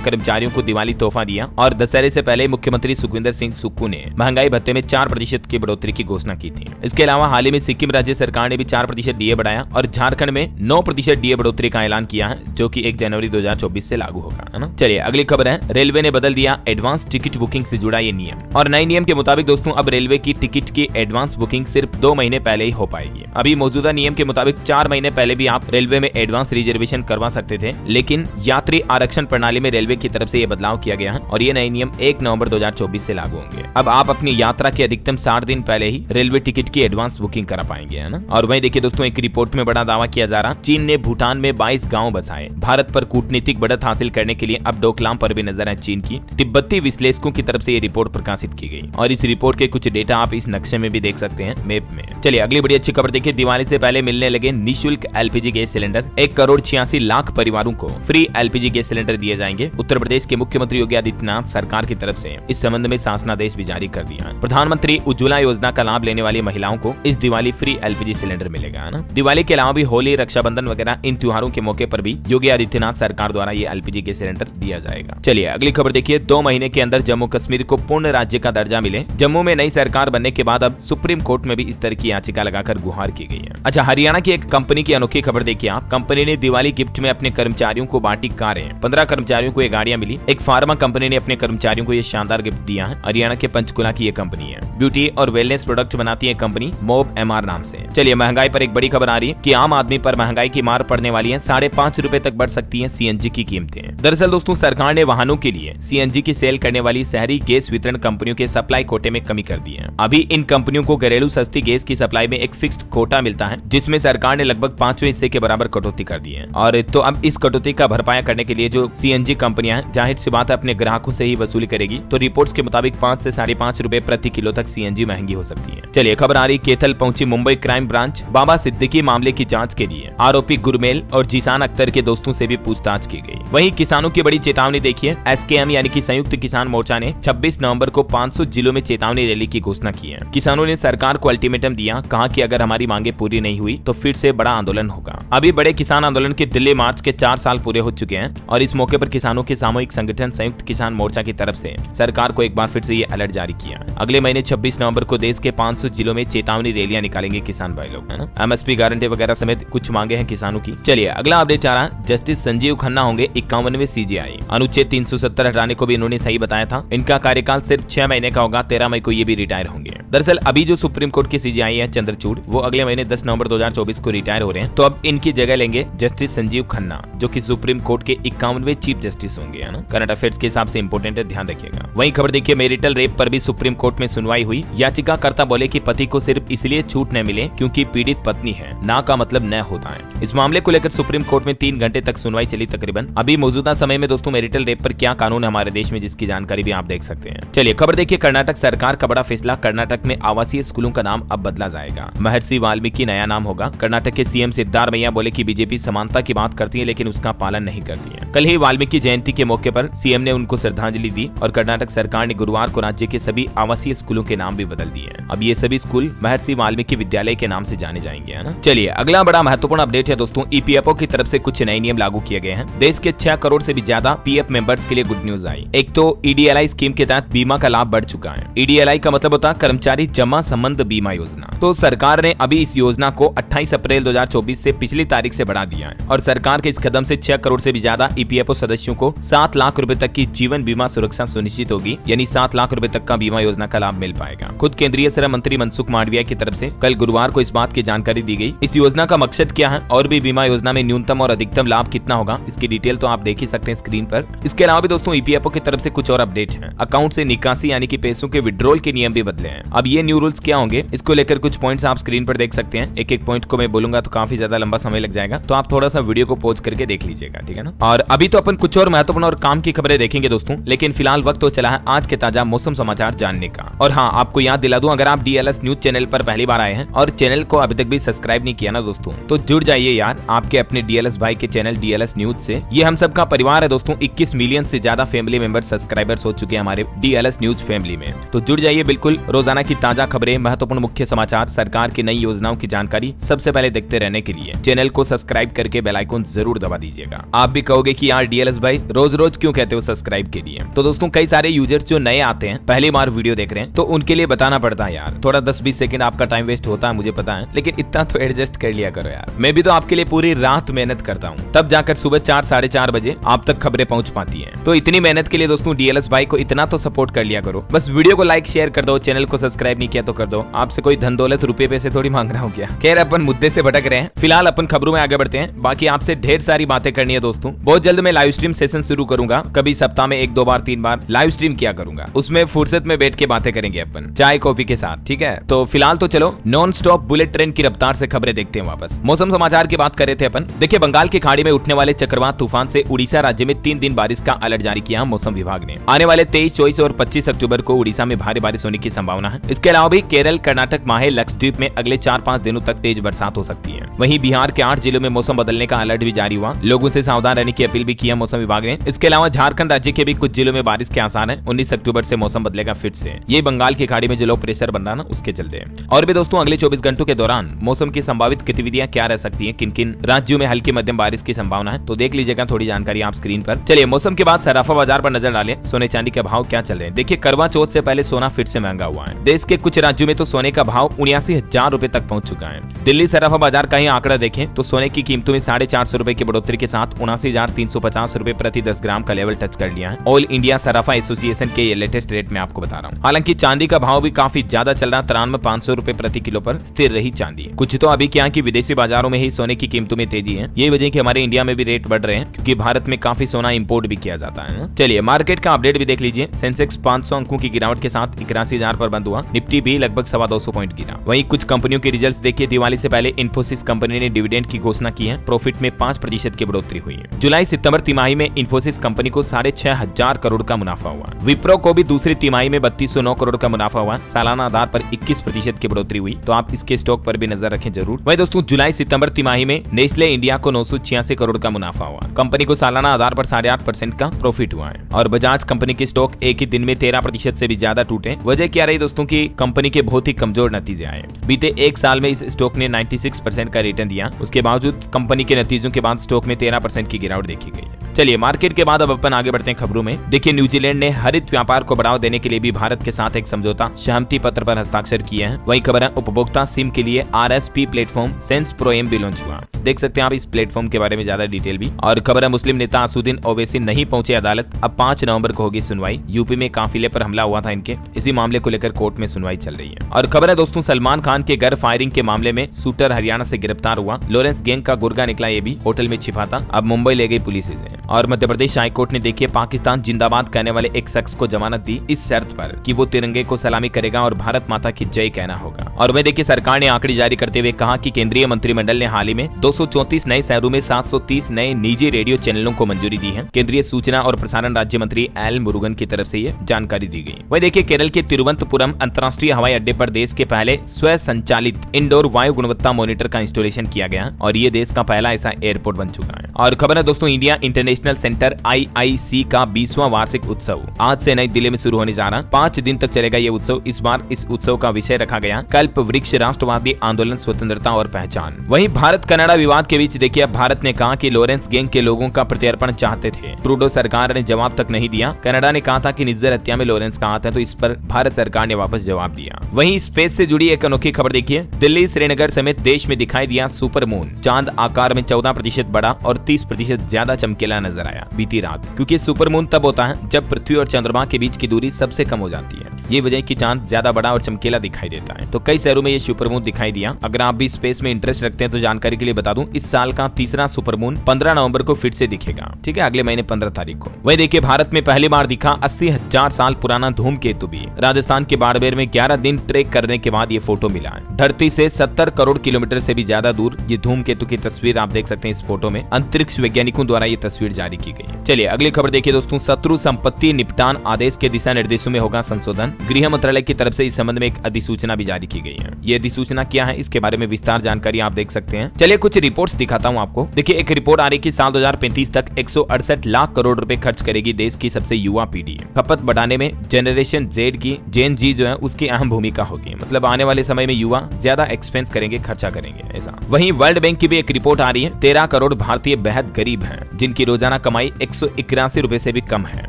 कर्मचारियों को दिवाली तोहफा दिया और दशहरे से पहले मुख्यमंत्री सुखविंदर सिंह सुक्खू ने महंगाई भत्ते में 4% की बढ़ोतरी की घोषणा की थी। इसके अलावा हाल ही में सिक्किम राज्य सरकार ने भी 4% डीए बढ़ाया और झारखंड में 9% डीए बढ़ोतरी का ऐलान किया है, जो कि 1 जनवरी 2024 से लागू होगा, है ना। चलिए अगली खबर है, रेलवे ने बदल दिया एडवांस टिकट बुकिंग से जुड़ा ये नियम। और नए नियम के मुताबिक दोस्तों अब रेलवे की टिकट की एडवांस बुकिंग सिर्फ 2 महीने पहले ही हो पाएगी। अभी मौजूदा नियम के मुताबिक 4 महीने पहले भी आप रेलवे में एडवांस रिजर्वेशन करवा सकते थे, लेकिन यात्री आरक्षण प्रणाली में रेलवे की तरफ से ये बदलाव किया गया है और ये नए नियम 1 नवंबर 2024 से लागू होंगे। अब आप अपनी यात्रा के अधिकतम 60 दिन पहले ही रेलवे टिकट की एडवांस बुकिंग करा पाएंगे, है ना। और वहीं देखिए दोस्तों, एक रिपोर्ट में बड़ा दावा किया जा रहा, चीन ने भूटान में 22 गाँव बसाए। भारत पर कूटनीतिक बढ़त हासिल करने के लिए अब डोकलाम पर भी नजर है चीन की। तिब्बती विश्लेषकों की तरफ से ये रिपोर्ट प्रकाशित की गई और इस रिपोर्ट के कुछ डेटा आप इस नक्शे में भी देख सकते हैं, मैप में। चलिए अगली बड़ी अच्छी खबर देखिए, दिवाली से पहले मिलने लगे निःशुल्क एलपीजी गैस सिलेंडर। 1,86,00,000 परिवारों को फ्री एलपीजी गैस सिलेंडर दिए जाएंगे। उत्तर प्रदेश के मुख्यमंत्री योगी आदित्यनाथ सरकार की तरफ से इस संबंध में शासनादेश भी जारी कर दिया है। प्रधानमंत्री उज्ज्वला योजना का लाभ लेने वाली महिलाओं को इस दिवाली फ्री एलपीजी सिलेंडर मिलेगा, है ना। दिवाली के अलावा भी होली, रक्षाबंधन वगैरह इन त्योहारों के मौके पर भी योगी आदित्यनाथ सरकार द्वारा ये एलपीजी गैस सिलेंडर दिया जाएगा। चलिए अगली खबर देखिए, 2 महीने के अंदर जम्मू कश्मीर को पूर्ण राज्य का दर्जा मिले। जम्मू में नई सरकार बनने के बाद अब सुप्रीम कोर्ट में भी इस तरह की याचिका लगाकर गुहार की गई है। अच्छा, हरियाणा की एक कंपनी की अनोखी खबर देखिए आप। कंपनी ने दिवाली गिफ्ट में अपने कर्मचारियों को बांटी कारें। 15 कर्मचारियों को ये गाड़ियां मिली। एक फार्मा कंपनी ने अपने कर्मचारियों को ये शानदार गिफ्ट दिया है। हरियाणा के पंचकुला की ये कंपनी है। ब्यूटी और वेलनेस प्रोडक्ट बनाती है कंपनी मोब एमआर नाम से। चलिए महंगाई पर एक बड़ी खबर आ रही है कि आम आदमी पर महंगाई की मार पड़ने वाली है। 5.5 रुपए तक बढ़ सकती है सीएनजी की कीमतें। दरअसल दोस्तों, सरकार ने वाहनों के लिए सीएनजी की सेल करने वाली शहरी गैस वितरण कंपनियों के सप्लाई कोटे में कमी कर दी है। अभी इन कंपनियों को घरेलू सस्ती गैस की सप्लाई में एक फिक्स्ड कोटा मिलता है, जिसमें सरकार ने लगभग 5वें हिस्से के बराबर कटौती कर दी है। और तो अब इस कटौती का भरपाया करने के लिए जो सीएनजी कंपनियां हैं, जाहिर सी बात है अपने ग्राहकों से ही वसूली करेगी। तो रिपोर्ट्स के मुताबिक 5 से 5.5 रुपए प्रति किलो तक सीएनजी महंगी हो सकती है। चलिए खबर आ रही, कैथल पहुंची मुंबई क्राइम ब्रांच। बाबा सिद्दीकी मामले की जांच के लिए आरोपी गुरमेल और जीशान अख्तर के दोस्तों से भी पूछताछ की गई। वहीं किसानों की बड़ी चेतावनी देखिए, एसकेएम यानी कि संयुक्त किसान मोर्चा ने 26 नवंबर को 500 जिलों में चेतावनी रैली की घोषणा की है। किसानों ने सरकार को अल्टीमेटम दिया, कहा कि अगर हमारी मांगे पूरी नहीं हुई तो फिर से बड़ा आंदोलन होगा। अभी बड़े किसान आंदोलन के दिल्ली मार्च के 4 साल पूरे हो चुके हैं और इस मौके पर किसानों के सामूहिक संगठन संयुक्त किसान मोर्चा की तरफ से सरकार को एक बार फिर से ये अलर्ट जारी किया। अगले महीने 26 नवंबर को देश के 500 जिलों में चेतावनी रैलियां निकालेंगे किसान भाई लोग, है ना। एमएसपी गारंटी वगैरह समेत कुछ मांगे हैं किसानों की। चलिए अगला अपडेट आ रहा, जस्टिस संजीव खन्ना होंगे 51वें सीजेआई। अनुच्छेद 370 हटाने को भी इन्होंने सही बताया था। इनका कार्यकाल सिर्फ 6 महीने का होगा। 13 मई को ये भी रिटायर होंगे। दरअसल अभी जो सुप्रीम कोर्ट के सीजेआई है चंद्रचूड़, वो अगले महीने 10 नवंबर 2024 को रिटायर हो रहे हैं। तो अब इनकी जगह लेंगे जस्टिस संजीव खन्ना, जो कि सुप्रीम कोर्ट के 51वें चीफ जस्टिस होंगे, है ना। करंट अफेयर्स के हिसाब से इंपोर्टेंट है, ध्यान रखिएगा। वहीं खबर देखिए, मैरिटल रेप पर भी सुप्रीम कोर्ट में सुनवाई हुई। याचिकाकर्ता बोले कि पति को सिर्फ इसलिए छूट न मिले क्योंकि पीड़ित पत्नी है, ना का मतलब न होता है। इस मामले को लेकर सुप्रीम कोर्ट में 3 घंटे तक सुनवाई चली तकरीबन। अभी मौजूदा समय में दोस्तों मैरिटल रेप पर क्या कानून है हमारे देश में, जिसकी जानकारी भी आप देख सकते हैं। चलिए खबर देखिए, कर्नाटक सरकार का बड़ा फैसला। कर्नाटक में आवासीय स्कूलों का नाम अब बदला जाएगा। महर्षि वाल्मीकि नया नाम होगा। कर्नाटक के सीएम सिद्धारमैया बोले कि बीजेपी समानता की बात करती है लेकिन उसका पालन नहीं करती है। कल ही वाल्मीकि जयंती के मौके पर सीएम ने उनको श्रद्धांजलि दी और कर्नाटक सरकार ने गुरुवार को राज्य के सभी आवासीय स्कूलों के नाम भी बदल दिए हैं। अब ये सभी स्कूल महर्षि वाल्मीकि विद्यालय के नाम से जाने जाएंगे, है ना। चलिए अगला बड़ा महत्वपूर्ण अपडेट है दोस्तों, ईपीएफओ की तरफ से कुछ नए नियम लागू किए गए हैं। देश के 6 करोड़ से भी ज्यादा पीएफ मेंबर्स के लिए गुड न्यूज आई। एक तो ईडीएलआई स्कीम के तहत बीमा का लाभ बढ़ चुका है। ईडीएलआई का मतलब होता है कर्मचारी जमा संबंध बीमा योजना। तो सरकार ने अभी इस योजना को 28 अप्रैल 2024 से पिछली तारीख से बढ़ा दिया है और सरकार के इस कदम से 6 करोड़ से भी ज्यादा ईपीएफओ सदस्यों को 7 लाख रुपए तक की जीवन बीमा सुरक्षा सुनिश्चित होगी, यानी 7 लाख रुपए तक का बीमा योजना का लाभ मिल पाएगा। खुद केंद्रीय श्रम मंत्री मनसुख मांडविया की तरफ से कल गुरुवार को इस बात की जानकारी दी गई। इस योजना का मकसद क्या है और भी बीमा योजना में न्यूनतम और अधिकतम लाभ कितना होगा, इसकी डिटेल तो आप देख ही सकते हैं स्क्रीन पर। इसके अलावा भी दोस्तों ईपीएफओ की तरफ से कुछ और अपडेट हैं। अकाउंट से निकासी यानी कि पैसों के विड्रॉल के नियम भी बदले हैं। अब ये न्यू रूल्स क्या होंगे, इसको लेकर कुछ पॉइंट्स आप स्क्रीन पर देख सकते हैं। एक एक पॉइंट को मैं बोलूंगा तो काफी ज्यादा लंबा समय लग जाएगा, तो आप थोड़ा सा वीडियो को पॉज करके देख लीजिएगा, ठीक है ना। और अभी तो अपन कुछ और महत्वपूर्ण और काम की खबरें देखेंगे दोस्तों, लेकिन फिलहाल वक्त तो चला है आज के ताजा मौसम समाचार जानने का। और हाँ, आपको याद दिला दूं, अगर आप डीएलएस न्यूज चैनल पर पहली बार आए हैं और चैनल को अभी तक भी सब्सक्राइब नहीं किया ना दोस्तों, तो जुड़ जाइए यार आपके अपने डीएलएस भाई के चैनल डीएलएस न्यूज से। ये हम सबका परिवार है दोस्तों। 21 मिलियन से ज्यादा फैमिली मेंबर सब्सक्राइबर्स हो चुके हैं हमारे DLS न्यूज फैमिली में। तो जुड़ जाइए बिल्कुल, रोजाना की ताजा खबरें, महत्वपूर्ण मुख्य समाचार, सरकार की नई योजनाओं की जानकारी सबसे पहले देखते रहने के लिए चैनल को सब्सक्राइब करके बेल आइकन जरूर दबा दीजिएगा। आप भी कहोगे कि यार DLS भाई रोज रोज क्यों कहते हो सब्सक्राइब के लिए। तो दोस्तों कई सारे यूजर्स जो नए आते हैं, पहली बार वीडियो देख रहे हैं, तो उनके लिए बताना पड़ता है यार, थोड़ा 10-20 सेकंड आपका टाइम वेस्ट होता है, मुझे पता है, लेकिन इतना तो एडजस्ट कर लिया करो यार। मैं भी तो आपके लिए पूरी रात मेहनत करता हूँ, तब जाकर सुबह 4-4:30 बजे आप तक खबरें पहुंच पाती हैं। तो इतनी मेहनत के लिए दोस्तों DLS भाई को इतना तो सपोर्ट कर लिया करो। बस वीडियो को लाइक शेयर कर दो, चैनल को सब्सक्राइब नहीं किया तो कर दो। आपसे कोई धन दौलत रुपए पैसे थोड़ी मांग रहा हूँ क्या। खैर अपन मुद्दे से भटक रहे हैं, फिलहाल अपन खबरों में आगे बढ़ते हैं। बाकी आपसे ढेर सारी बातें करनी है दोस्तों। बहुत जल्द मैं लाइव स्ट्रीम सेशन शुरू करूंगा, कभी सप्ताह में 1-2 बार 3 बार लाइव स्ट्रीम किया करूंगा। उसमें फुर्सत में बैठ के बातें करेंगे अपन चाय कॉफी के साथ, ठीक है। तो फिलहाल तो चलो नॉन स्टॉप बुलेट ट्रेन की रफ्तार से खबरें देखते हैं वापस। मौसम समाचार की बात कर रहे थे अपन। देखिए बंगाल की खाड़ी में उठने वाले चक्रवात तूफान से उड़ीसा राज्य में 3 दिन बारिश का अलर्ट जारी किया मौसम विभाग ने। आने वाले 23, 24 और 25 अक्टूबर को उड़ीसा में भारी बारिश होने की संभावना है। इसके अलावा भी केरल, कर्नाटक, माहे, लक्षद्वीप में अगले 4-5 दिनों तक तेज बरसात हो सकती है। वहीं बिहार के 8 जिलों में मौसम बदलने का अलर्ट भी जारी हुआ, लोगों से सावधान रहने की अपील भी किया मौसम विभाग ने। इसके अलावा झारखंड राज्य के भी कुछ जिलों में बारिश के आसार है। 19 अक्टूबर से मौसम बदलेगा फिर से। ये बंगाल की खाड़ी में जो लो प्रेशर बन रहा ना, उसके चलते। और भी दोस्तों अगले 24 घंटों के दौरान मौसम की संभावित गतिविधियां क्या रह सकती है, किन किन राज्यों में हल्की मध्यम बारिश की संभावना है, तो देख लीजिएगा थोड़ी जानकारी आप स्क्रीन पर। चलिए मौसम के बाद सराफा बाजार पर नजर डालें, सोने चांदी के भाव क्या चल रहे हैं। देखिए करवा चौथ से पहले सोना फिर से महंगा हुआ है। देश के कुछ राज्यों में तो सोने का भाव 79,000 रुपए तक पहुंच चुका है। दिल्ली सराफा बाजार का ही आंकड़ा देखें तो सोने की कीमतों में 450 रुपए की बढ़ोतरी के साथ 79,350 रुपए प्रति 10 ग्राम का लेवल टच कर लिया है। ऑल इंडिया सराफा एसोसिएशन के ये लेटेस्ट रेट में आपको बता रहा हूँ। हालांकि चांदी का भाव भी काफी ज्यादा चल रहा, 93,500 रुपए प्रति किलो पर स्थिर रही चांदी। कुछ तो अभी क्या कि विदेशी बाजारों में ही सोने की कीमतों में तेजी है। यही वजह कि हमारे इंडिया में भी रेट बढ़ रहे हैं, क्योंकि भारत में काफी सोना इंपोर्ट भी किया जाता है। चलिए मार्केट का अपडेट भी देख लीजिए। सेंसेक्स 500 अंकों की गिरावट के साथ 81,000 पर बंद हुआ। निफ्टी भी लगभग 225 पॉइंट गिरा। वहीं कुछ कंपनियों के रिजल्ट्स देखिए। दिवाली से पहले इन्फोसिस कंपनी ने डिविडेंड की घोषणा की है, प्रॉफिट में 5% की बढ़ोतरी हुई है। जुलाई सितंबर तिमाही में इन्फोसिस कंपनी को 6,500 करोड़ का मुनाफा हुआ। विप्रो को भी दूसरी तिमाही में 3209 करोड़ का मुनाफा हुआ। सालाना आधार पर 21% की बढ़ोतरी हुई, तो आप इसके स्टॉक पर भी नजर रखें जरूर। वहीं दोस्तों जुलाई सितंबर तिमाही में नेस्ले इंडिया को 986 करोड़ का मुनाफा हुआ। कंपनी को सालाना आधार पर 8.5% का प्रॉफिट हुआ है। और बजाज कंपनी के स्टॉक एक ही दिन में 13% से भी ज्यादा टूटे। वजह क्या रही दोस्तों की कंपनी के बहुत ही कमजोर नतीजे आए। बीते 1 साल में इस स्टॉक ने 96% का रिटर्न दिया। उसके बावजूद कंपनी के नतीजों के बाद स्टॉक में 13% की गिरावट देखी गई है। चलिए मार्केट के बाद अब अपन आगे बढ़ते हैं खबरों में। देखिए न्यूजीलैंड ने हरित व्यापार को बढ़ावा देने के लिए भी भारत के साथ एक समझौता सहमति पत्र पर हस्ताक्षर किए हैं। वही खबर है उपभोक्ता सिम के लिए RSP platform sense pro M भी लॉन्च हुआ। देख सकते हैं आप इस प्लेटफॉर्म के बारे में ज्यादा डिटेल भी। और खबर है मुस्लिम नेता असुद्दीन ओवैसी नहीं पहुंचे अदालत, अब 5 नवंबर को होगी सुनवाई। यूपी में काफिले पर हमला हुआ था इनके, इसी मामले को लेकर कोर्ट में सुनवाई चल रही है। और खबर है दोस्तों सलमान खान के घर फायरिंग के मामले में शूटर हरियाणा से गिरफ्तार हुआ। लॉरेंस गैंग का गुर्गा निकला, ये भी होटल में छिपा था, अब मुंबई ले गई पुलिस इसे। और मध्य प्रदेश हाईकोर्ट ने देखिए पाकिस्तान जिंदाबाद कहने वाले एक शख्स को जमानत दी, इस शर्त पर कि वो तिरंगे को सलामी करेगा और भारत माता की जय कहना होगा। और वह देखिए सरकार ने आंकड़े जारी करते हुए कहा कि केंद्रीय मंत्रिमंडल ने हाल ही में 234 नए शहरों में 730 नए निजी रेडियो चैनलों को मंजूरी दी है। केंद्रीय सूचना और प्रसारण राज्य मंत्री एल मुरुगन की तरफ से ये जानकारी दी गई। वही देखिए केरल के तिरुवनंतपुरम अंतर्राष्ट्रीय हवाई अड्डे पर देश के पहले स्व संचालित इंडोर वायु गुणवत्ता मॉनिटर का इंस्टॉलेशन किया गया और ये देश का पहला ऐसा एयरपोर्ट बन चुका है। और खबर है दोस्तों इंडिया इंटरनेशनल सेंटर IIC का 20वां वार्षिक उत्सव आज से नई दिल्ली में शुरू होने जा रहा। 5 दिन तक चलेगा ये उत्सव। इस बार इस उत्सव का विषय रखा गया कल्प वृक्ष राष्ट्रवादी आंदोलन, स्वतंत्रता और पहचान। वहीं भारत कनाडा विवाद के बीच देखिए भारत ने कहा कि लॉरेंस गैंग के लोगों का प्रत्यर्पण चाहते थे। ट्रूडो सरकार ने जवाब तक नहीं दिया। कनाडा ने कहा था कि निज्जर हत्या में लॉरेंस का हाथ है, तो इस पर भारत सरकार ने वापस जवाब दिया। वहीं स्पेस से जुड़ी एक अनोखी खबर देखिए। दिल्ली, श्रीनगर समेत देश में दिखाई दिया सुपर मून। चांद आकार में 14% बड़ा और 30% ज्यादा चमकीला नजर आया बीती रात, क्योंकि सुपर मून तब होता है जब पृथ्वी और चंद्रमा के बीच की दूरी सबसे कम हो जाती है। ये वजह कि चांद ज्यादा बड़ा और चमकीला दिखाई देता है। तो कई शहरों में ये सुपर मून दिखाई दिया। अगर आप भी स्पेस में इंटरेस्ट रखते हैं तो जानकारी के लिए बता दूं, इस साल का तीसरा सुपर मून 15 नवंबर को फिर से दिखेगा, ठीक है, अगले महीने 15 तारीख को। वही देखिए भारत में पहली बार दिखा 80,000 साल पुराना धूमकेतु भी। राजस्थान के बाड़मेर में 11 दिन ट्रेक करने के बाद ये फोटो मिला है। धरती से 70 करोड़ किलोमीटर से भी ज्यादा दूर ये धूमकेतु की तस्वीर आप देख सकते हैं इस फोटो में। अंतरिक्ष वैज्ञानिकों द्वारा ये तस्वीर जारी की गई है। चलिए अगली खबर देखिए दोस्तों, शत्रु संपत्ति निपटान आदेश के दिशा निर्देशों में होगा संशोधन। गृह मंत्रालय की तरफ से इस संबंध में एक अधिसूचना भी जारी की गई है। ये अधिसूचना क्या है, इसके बारे में विस्तार जानकारी आप देख सकते हैं। चलिए कुछ रिपोर्ट्स दिखाता हूं आपको। देखिए, एक रिपोर्ट आ रही कि साल 2035 तक 168 लाख करोड़ रुपए खर्च करेगी देश की सबसे युवा पीढ़ी। खपत बढ़ाने में जनरेशन जेन जी जो है उसकी अहम भूमिका होगी। मतलब आने वाले समय में युवा ज्यादा एक्सपेंस करेंगे, खर्चा करेंगे ऐसा। वहीं वर्ल्ड बैंक की भी एक रिपोर्ट आ रही है। 13 करोड़ भारतीय बेहद गरीब हैं, जिनकी रोजाना कमाई 181 रुपए से भी कम है।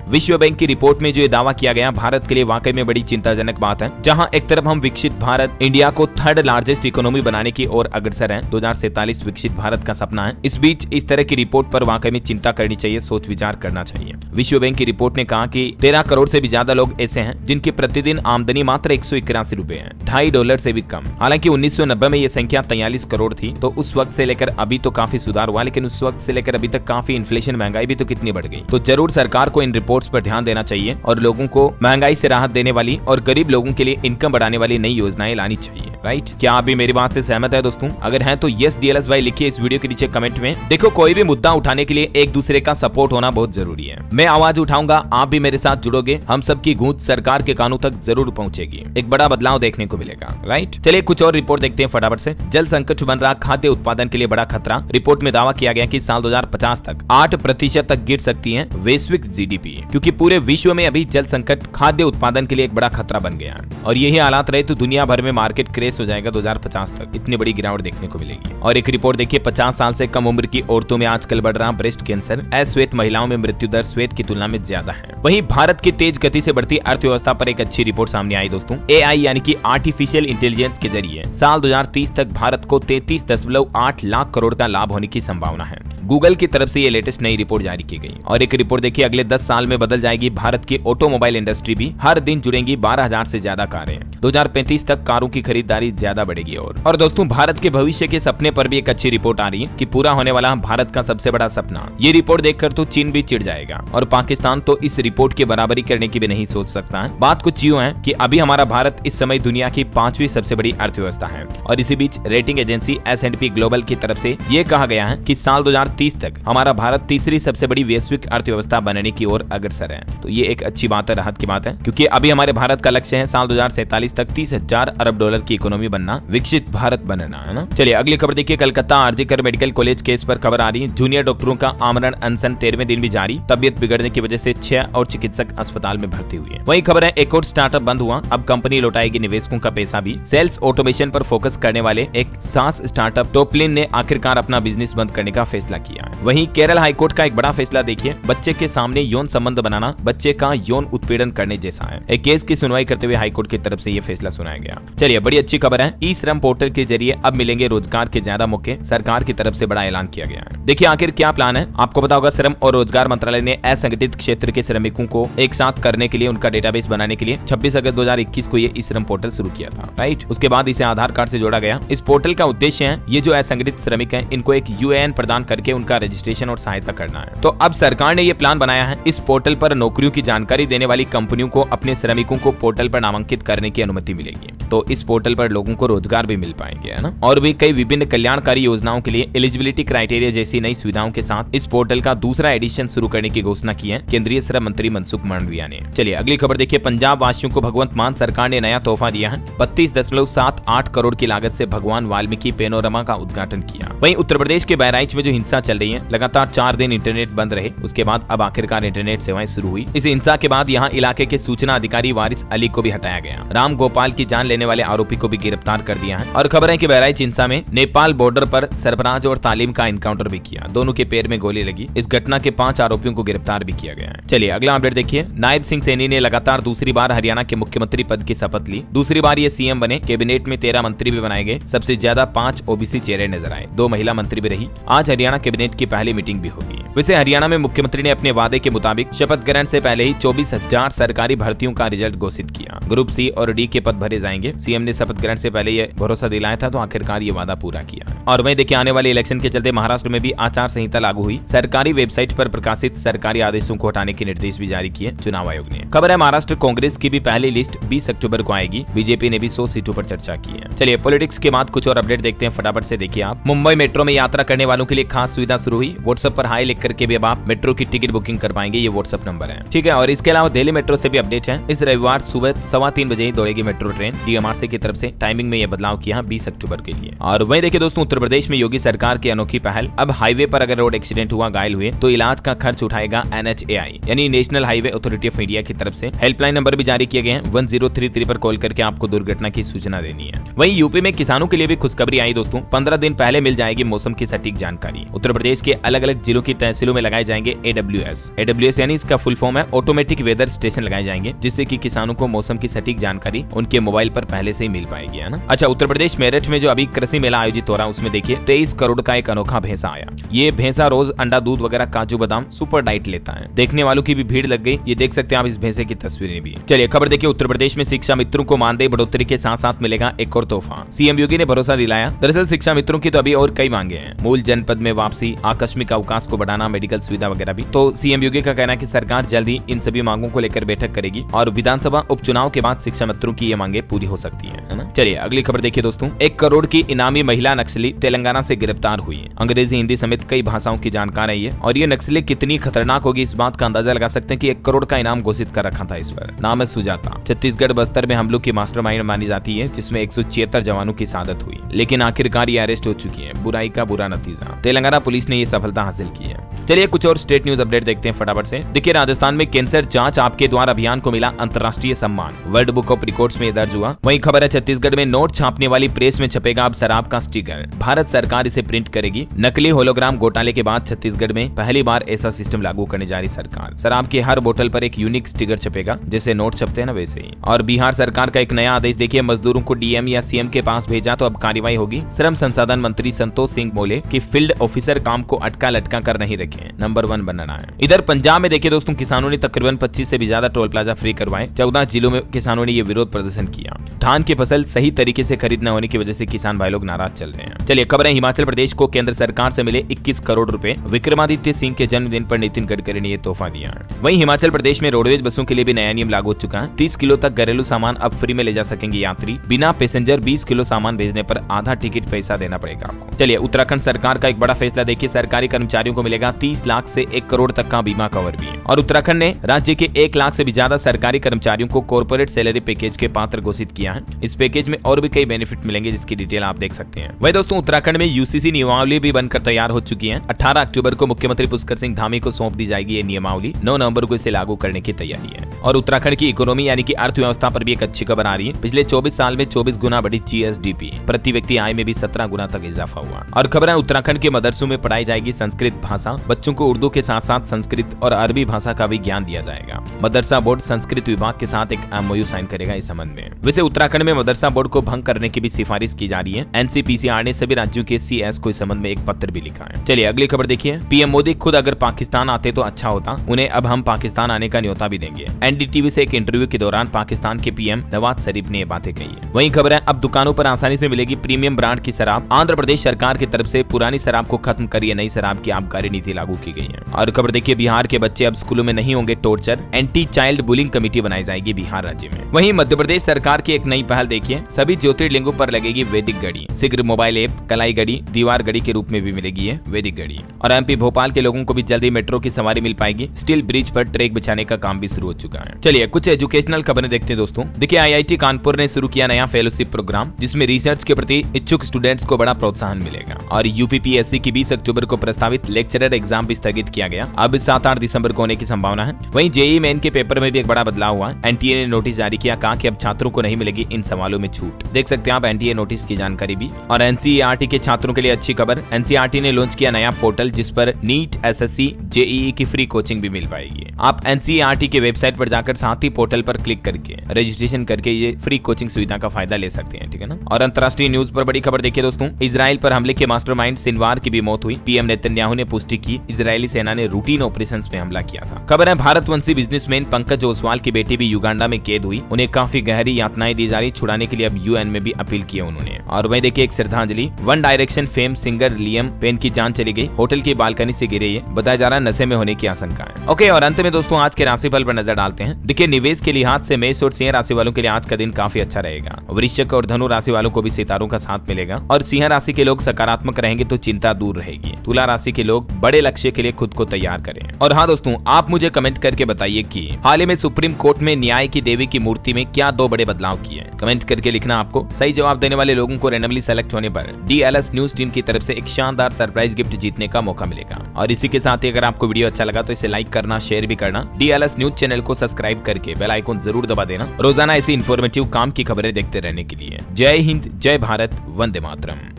विश्व बैंक की रिपोर्ट में जो ये दावा किया गया भारत के लिए वाकई में बड़ी चिंताजनक बात है। जहां एक तरफ हम विकसित भारत इंडिया को थर्ड लार्जेस्ट इकोनॉमी बनाने की ओर अग्रसर है, 2047 विकसित भारत का सपना है। इस बीच इस तरह की रिपोर्ट पर वाकई में चिंता करनी चाहिए, सोच विचार करना चाहिए। विश्व बैंक की रिपोर्ट ने कहा कि 13 करोड़ से भी ज्यादा लोग ऐसे हैं जिनकी प्रतिदिन आमदनी मात्र 181 रुपए है, $2.5 से भी कम। हालांकि 1990 में ये संख्या 43 करोड़ थी, तो उस वक्त से लेकर अभी तो काफी सुधार हुआ, लेकिन उस वक्त से लेकर अभी तक काफी इन्फ्लेशन, महंगाई भी तो कितनी बढ़ गई। तो जरूर सरकार को इन रिपोर्ट्स पर ध्यान देना चाहिए और लोगों को महंगाई से राहत देने वाली और गरीब लोगों के लिए इनकम बढ़ाने वाली नई योजनाएं लानी चाहिए। राइट, क्या आप भी मेरी बात से सहमत है दोस्तों? अगर हैं तो यस डीएलएस भाई लिखिए इस वीडियो के नीचे कमेंट में। देखो, कोई भी मुद्दा उठाने के लिए एक दूसरे का सपोर्ट होना बहुत जरूरी है। मैं आवाज उठाऊंगा, आप भी मेरे साथ जुड़ोगे, हम सबकी गूंज सरकार के कानों तक जरूर पहुंचेगी, एक बड़ा बदलाव देखने को मिलेगा। राइट, चलिए कुछ और रिपोर्ट देखते हैं फटाफट से। जल संकट बन रहा खाद्य उत्पादन के लिए बड़ा खतरा। रिपोर्ट में दावा किया गया कि साल 2050 तक 8% तक गिर सकती है वैश्विक जीडीपी, क्योंकि पूरे विश्व में अभी जल संकट खाद्य उत्पादन के लिए एक बड़ा खतरा बन गया है। और यही हालात रहे तो दुनिया भर में मार्केट क्रैश हो जाएगा 2050 तक, इतनी बड़ी गिरावट देखने को मिलेगी। और एक रिपोर्ट देखिए, 50 साल से कम उम्र की औरतों में आजकल बढ़ रहा ब्रेस्ट कैंसर। अश्वेत महिलाओं में मृत्यु दर श्वेत की तुलना में ज्यादा है। वहीं भारत की तेज गति से बढ़ती अर्थव्यवस्था पर एक अच्छी रिपोर्ट सामने आई दोस्तों। एआई यानी कि आर्टिफिशियल इंटेलिजेंस के जरिए साल 2030 तक भारत को 33.8 लाख करोड़ का लाभ होने की संभावना है। गूगल की तरफ से ये लेटेस्ट नई रिपोर्ट जारी की गई। और एक रिपोर्ट देखिए, अगले 10 साल में बदल जाएगी भारत की ऑटोमोबाइल इंडस्ट्री भी। हर दिन जुड़ेंगी 12,000 से ज्यादा कारें। 2035 तक कारों की खरीदारी ज्यादा बढ़ेगी। और दोस्तों, भारत के भविष्य के सपने पर भी एक अच्छी रिपोर्ट आ रही है कि पूरा होने वाला भारत का सबसे बड़ा सपना। ये रिपोर्ट देखकर तो चीन भी चिढ़ जाएगा और पाकिस्तान तो इस रिपोर्ट की बराबरी करने की भी नहीं सोच सकता है। बात कुछ यूं है कि अभी हमारा भारत इस समय दुनिया की 5वीं सबसे बड़ी अर्थव्यवस्था है। और इसी बीच रेटिंग एजेंसी S&P ग्लोबल की तरफ से ये कहा गया है कि साल 2030 तक हमारा भारत तीसरी सबसे बड़ी वैश्विक अर्थव्यवस्था बनने की ओर अग्रसर है। तो ये एक अच्छी बात है, राहत की बात है, क्योंकि अभी हमारे भारत का लक्ष्य है साल 2047 तक 30,000 अरब डॉलर की इकोनॉमी बनना, विकसित भारत बनना, है ना। चलिए अगली खबर देखिए, Calcutta RG Kar medical college case पर खबर आ रही है। जूनियर डॉक्टरों का आमरण अनशन 13वें दिन भी जारी। तबियत बिगड़ने की वजह से 6 और चिकित्सक अस्पताल में भर्ती हुए हैं। वही खबर है, एक और स्टार्टअप बंद हुआ, अब कंपनी लौटाएगी निवेशकों का पैसा भी। सेल्स ऑटोमेशन पर फोकस करने वाले एक सास स्टार्टअप टॉपलिन ने आखिरकार अपना बिजनेस बंद करने का फैसला किया है। वहीं केरल हाईकोर्ट का एक बड़ा फैसला देखिए, बच्चे के सामने यौन संबंध बनाना बच्चे का यौन उत्पीड़न करने जैसा है। एक केस की सुनवाई करते हुए हाईकोर्ट की तरफ से यह फैसला सुनाया गया। चलिए बड़ी अच्छी खबर है, ई श्रम पोर्टल के जरिए अब मिलेंगे रोजगार के ज्यादा मौके, सरकार की तरफ से बड़ा ऐलान किया गया है। देखिए आखिर क्या प्लान है, आपको पता होगा श्रम और रोजगार मंत्रालय ने असंगठित क्षेत्र के श्रमिकों को एक साथ करने के लिए उनका डेटाबेस बनाने के लिए 26 अगस्त 2021 को ये ई श्रम पोर्टल शुरू किया था। राइट, उसके बाद इसे आधार कार्ड से जोड़ा गया। इस पोर्टल का उद्देश्य है ये जो असंगठित श्रमिक हैं इनको एक यूएएन प्रदान करके उनका रजिस्ट्रेशन और सहायता करना है। तो अब सरकार ने ये प्लान बनाया है, इस पोर्टल पर नौकरियों की जानकारी देने वाली कंपनियों को अपने श्रमिकों को पोर्टल पर नामांकित करने की अनुमति मिलेगी। तो इस पोर्टल पर लोगों को रोजगार भी मिल पाएंगे, है ना। और भी कई विभिन्न कल्याणकारी योजनाओं के लिए एलिजिबिलिटी क्राइटेरिया जैसी नई सुविधाओं के साथ इस पोर्टल का दूसरा एडिशन शुरू करने की घोषणा की है केंद्रीय श्रम मंत्री मनसुख मांडविया ने। चलिए अगली खबर देखिए, पंजाब वासियों को भगवंत मान सरकार ने नया तोहफा दिया है। 32.78 करोड़ की लागत से भगवान वाल्मीकि पेनोरमा का उद्घाटन किया। वहीं उत्तर प्रदेश के बहराइच में जो हिंसा चल रही है, लगातार 4 दिन इंटरनेट बंद रहे, उसके बाद अब आखिरकार इंटरनेट सेवाएं शुरू हुई। इस हिंसा के बाद यहाँ इलाके के सूचना अधिकारी वारिस अली को भी हटाया गया। राम गोपाल की जान लेने वाले आरोपी को भी गिरफ्तार कर दिया है। और खबर है कि बहराइच हिंसा में नेपाल बॉर्डर पर सरफराज और तालीम का इनकाउंटर भी किया, दोनों के पैर में गोली लगी। इस घटना के 5 आरोपियों को गिरफ्तार भी किया गया है। चलिए अगला अपडेट देखिए, नायब सिंह सैनी ने लगातार दूसरी बार हरियाणा के मुख्यमंत्री पद की शपथ ली। दूसरी बार ये सीएम बने। कैबिनेट में 13 मंत्री भी बनाए गए। सबसे ज्यादा 5 ओबीसी चेहरे नजर आए, 2 महिला मंत्री भी रही। आज हरियाणा कैबिनेट की पहली मीटिंग भी होगी। वैसे हरियाणा में मुख्यमंत्री ने अपने वादे के मुताबिक शपथ ग्रहण से पहले ही 24,000 सरकारी भर्तियों का रिजल्ट घोषित किया। ग्रुप सी और डी के पद भरे जाएंगे। सीएम ने शपथ ग्रहण से पहले यह भरोसा दिलाया था, तो आखिरकार ये वादा पूरा किया। और वहीं देखिए, आने वाले इलेक्शन के चलते महाराष्ट्र में भी आचार संहिता लागू हुई। सरकारी वेबसाइट पर प्रकाशित सरकारी आदेशों को हटाने के निर्देश भी जारी किए चुनाव आयोग ने। खबर है महाराष्ट्र कांग्रेस की भी पहली लिस्ट 20 अक्टूबर को आएगी। बीजेपी ने भी 100 सीटों पर चर्चा की है। चलिए पॉलिटिक्स के बाद कुछ और अपडेट देखते हैं, फटाफट से देखिए आप। मुंबई मेट्रो में यात्रा करने वालों के लिए खास सुविधा शुरू हुई। व्हाट्सएप पर हाई लिख करके भी अब आप मेट्रो की टिकट बुकिंग कर पाएंगे। ये व्हाट्सएप नंबर है, ठीक है। और इसके अलावा दिल्ली मेट्रो से भी अपडेट है। इस रविवार रविवार सुबह 3:15 बजे ही दौड़ेगी मेट्रो ट्रेन। डीएमआरसी की तरफ से टाइमिंग में यह बदलाव किया 20 अक्टूबर के लिए। और वहीं देखिए दोस्तों, उत्तर प्रदेश में योगी सरकार की अनोखी पहल। अब हाईवे पर अगर रोड एक्सीडेंट हुआ, घायल हुए तो इलाज का खर्च उठाएगा NHAI यानी national highway authority of India की तरफ से। हेल्पलाइन नंबर भी जारी किए गए हैं। 1033 पर कॉल करके आपको दुर्घटना की सूचना देनी है। वहीं यूपी में किसानों के लिए भी खुशखबरी आई दोस्तों। 15 दिन पहले मिल जाएगी मौसम की सटीक जानकारी। उत्तर प्रदेश के अलग अलग जिलों की तहसीलों में लगाए जाएंगे AWS यानी इसका फुल फॉर्म है ऑटोमेटिक वेदर स्टेशन लगाए जाएंगे, जिससे कि किसानों को मौसम की सटीक जानकारी उनके मोबाइल पर पहले से ही मिल पाएगी, है ना। अच्छा, उत्तर प्रदेश मेरठ में जो अभी कृषि मेला आयोजित हो रहा है उसमें देखिए 23 करोड़ का एक अनोखा भैंसा आया। ये भैंसा रोज अंडा, दूध वगैरह, काजू बादाम सुपर डाइट लेता है। देखने वालों की भी भीड़ लग गई। ये देख सकते हैं आप इस भैंसे की तस्वीरें भी। चलिए खबर देखिए, उत्तर प्रदेश में शिक्षा मित्रों को मानदेय बढ़ोतरी के साथ साथ मिलेगा एक और तोहफा। सीएम योगी ने भरोसा दिलाया। दरअसल शिक्षा मित्रों की तो अभी और कई मांगे हैं। मूल जनपद में वापसी, आकस्मिक अवकाश को बढ़ाना, मेडिकल सुविधा वगैरह भी। तो सीएम योगी का कहना है कि सरकार जल्द ही इन सभी मांगों को लेकर बैठक करेगी और विधानसभा उपचुनाव के बाद शिक्षा मित्रों की ये मांगे पूरी हो सकती है ना। चलिए अगली खबर देखिए दोस्तों, 1 करोड़ की इनामी महिला नक्सली तेलंगाना से गिरफ्तार हुई है। अंग्रेजी, हिंदी समेत कई भाषाओं की जानकार है ये। और ये नक्सली कितनी खतरनाक होगी इस बात का अंदाजा लगा सकते हैं कि 1 करोड़ का इनाम घोषित कर रखा था इस पर। नाम है सुजाता। छत्तीसगढ़ बस्तर में हमलों की मास्टरमाइंड मानी जाती है, जिसमें 176 जवानों की शहादत हुई। लेकिन आखिरकार ये अरेस्ट हो चुकी है। बुराई का बुरा नतीजा। तेलंगाना पुलिस ने ये सफलता हासिल की है। चलिए कुछ और स्टेट न्यूज अपडेट देखते हैं फटाफट से। देखिए, राजस्थान में कैंसर जांच आपके द्वार अभियान को मिला अंतर्राष्ट्रीय सम्मान। वर्ल्ड बुक ऑफ रिकॉर्ड्स में दर्ज हुआ। वहीं खबर है छत्तीसगढ़ में नोट छापने वाली प्रेस में छपेगा अब शराब का स्टिकर। भारत सरकार इसे प्रिंट करेगी। नकली होलोग्राम घोटाले के बाद छत्तीसगढ़ में पहली बार ऐसा सिस्टम लागू करने जा रही सरकार। शराब की हर बोतल पर एक यूनिक स्टिकर छपेगा, जैसे नोट छपते हैं ना वैसे ही। और बिहार सरकार का एक नया आदेश देखिए, मजदूरों को डीएम या सीएम के पास भेजा तो अब कार्रवाई होगी। श्रम संसाधन मंत्री संतोष सिंह बोले कि फील्ड ऑफिसर काम को अटका लटका कर नहीं रखे, नंबर 1 बनना है। इधर पंजाब में देखिए दोस्तों, किसानों ने तकरीबन 25 से भी ज्यादा टोल प्लाजा फ्री करवाए। 14 जिलों में किसानों ने ये विरोध प्रदर्शन किया। धान की फसल सही तरीके से खरीद न होने की वजह से किसान भाई लोग नाराज चल रहे हैं। चलिए खबर है, हिमाचल प्रदेश को केंद्र सरकार से मिले 21 करोड़ रुपए। विक्रमादित्य सिंह के जन्मदिन पर नितिन गडकरी ने ये तोहफा दिया। वहीं हिमाचल प्रदेश में रोडवेज बसों के लिए भी नया नियम लागू हो चुका है। 30 किलो तक घरेलू सामान अब फ्री में ले जा सकेंगे यात्री। बिना पैसेंजर 20 किलो सामान भेजने पर आधा टिकट पैसा देना पड़ेगा आपको। चलिए उत्तराखंड सरकार का एक बड़ा फैसला देखिए, सरकारी कर्मचारियों को मिलेगा 30 लाख से 1 करोड़ तक का बीमा कवर भी है। और उत्तराखंड ने राज्य के 1 लाख से भी ज्यादा सरकारी कर्मचारियों को कॉर्पोरेट सैलरी पैकेज के पात्र घोषित किया है। इस पैकेज में और भी कई बेनिफिट मिलेंगे, जिसकी डिटेल आप देख सकते हैं। वही दोस्तों, उत्तराखंड में यूसीसी नियमावली भी बनकर तैयार हो चुकी है। 18 अक्टूबर को मुख्यमंत्री पुष्कर सिंह धामी को सौंप दी जाएगी ये नियमावली। 9 नवंबर को इसे लागू करने की तैयारी है। और उत्तराखंड की इकोनॉमी यानी कि अर्थव्यवस्था पर भी एक अच्छी खबर आ रही है। पिछले 24 साल में 24 गुना बढ़ी GSDP। प्रति व्यक्ति आय में भी 17 गुना तक इजाफा हुआ। और खबर है, उत्तराखंड के मदरसों में पढ़ाई जाएगी संस्कृत भाषा। बच्चों को उर्दू के साथ साथ संस्कृत और अरबी भाषा का भी ज्ञान दिया जाएगा। मदरसा बोर्ड संस्कृत विभाग के साथ एक MOU साइन करेगा इस संबंध में। वैसे उत्तराखंड में मदरसा बोर्ड को भंग करने की भी सिफारिश की जा रही है। NCPCR ने सभी राज्यों के CS को इस संबंध में एक पत्र भी लिखा है। चलिए अगली खबर देखिए, PM मोदी खुद अगर पाकिस्तान आते तो अच्छा होता, उन्हें अब हम पाकिस्तान आने का न्योता भी देंगे। NDTV से एक इंटरव्यू के दौरान पाकिस्तान के PM नवाज शरीफ ने ये बातें कही है। वहीं खबर है, अब दुकानों पर आसानी से मिलेगी प्रीमियम ब्रांड की शराब। आंध्र प्रदेश सरकार की तरफ से पुरानी शराब को खत्म करिए, नई शराब की आबकारी नीति लागू की गई है। और खबर देखिए, बिहार के बच्चे अब स्कूलों में नहीं होंगे torture. Anti child bullying committee बनाई जाएगी बिहार राज्य में। वहीं मध्य प्रदेश सरकार की एक नई पहल देखिए, सभी ज्योतिर्लिंगों पर लगेगी वैदिक घड़ी। शीघ्र मोबाइल ऐप कलाई घड़ी, दीवार घड़ी के रूप में भी मिलेगी है वैदिक घड़ी। और MP भोपाल के लोगों को भी जल्दी मेट्रो की सवारी मिल पाएगी। स्टील ब्रिज पर ट्रैक बिछाने का काम भी शुरू हो चुका है। चलिए कुछ एजुकेशनल खबरें देखते हैं दोस्तों। देखिए, IIT कानपुर ने शुरू किया नया फेलोशिप प्रोग्राम, जिसमें रिसर्च के प्रति इच्छुक स्टूडेंट्स को बड़ा प्रोत्साहन मिलेगा। और UPPSC की 20 अक्टूबर को प्रस्तावित लेक्चरर एग्जाम भी स्थगित किया गया, अब 7-8 दिसंबर को होने की संभावना है। वहीं JEE मेन के पेपर में भी एक बड़ा बदलाव हुआ। NTA ने नोटिस जारी किया, कहा कि अब छात्रों को नहीं मिलेगी इन सवालों में छूट। देख सकते हैं आप NTA नोटिस की जानकारी भी। और NCERT के छात्रों के लिए अच्छी खबर, NCERT ने लॉन्च किया नया पोर्टल, जिस पर NEET, SSC, JEE की फ्री कोचिंग भी मिल पाएगी। आप NCERT के वेबसाइट पर जाकर साथ ही पोर्टल पर क्लिक करके रजिस्ट्रेशन करके ये फ्री कोचिंग सुविधा का फायदा ले सकते हैं, ठीक है ना। और अंतर्राष्ट्रीय न्यूज पर बड़ी खबर देखिए दोस्तों, इजराइल पर हमले के मास्टरमाइंड सिनवार की भी मौत हुई। PM नेतन्याहू ने पुष्टि की, इजरायली सेना ने रूटीन ऑपरेशंस में हमला किया था। खबर है, भारतवंशी बिजनेसमैन पंकज ओसवाल की बेटी भी युगांडा में कैद हुई। उन्हें काफी गहरी यातनाएं दी जा रही, छुड़ाने के लिए अब UN में भी अपील की उन्होंने। और वहीं देखिए एक श्रद्धांजलि, One Direction fame singer Liam Payne की जान चली गई, होटल की बालकनी से गिरे। ये बताया जा रहा है नशे में होने की आशंका है। ओके, और अंत में दोस्तों आज के राशिफल पर नजर डालते हैं। देखिए, निवेश के लिहाज से मेष और सिंह राशि वालों के लिए आज का दिन काफी अच्छा रहेगा। वृश्चिक और धनु राशि वालों को भी सितारों का साथ मिलेगा। और सिंह राशि के लोग सकारात्मक रहेंगे तो चिंता दूर रहेगी। तुला राशि के लोग बड़े लक्ष्य के लिए खुद को तैयार करें। और हाँ दोस्तों, आप मुझे कमेंट करके बताइए कि हाल ही में सुप्रीम कोर्ट में न्याय की देवी की मूर्ति में क्या 2 बड़े बदलाव किए हैं? कमेंट करके लिखना आपको। सही जवाब देने वाले लोगों को रैंडमली सेलेक्ट होने पर DLS न्यूज टीम की तरफ से एक शानदार सरप्राइज गिफ्ट जीतने का मौका मिलेगा। और इसी के साथ ही अगर आपको वीडियो अच्छा लगा तो इसे लाइक करना, शेयर भी करना। DLS न्यूज चैनल को सब्सक्राइब करके बेल आइकन जरूर दबा देना रोजाना ऐसी इन्फॉर्मेटिव काम की खबरें देखते रहने के लिए। जय हिंद, जय भारत, वंदे मातरम।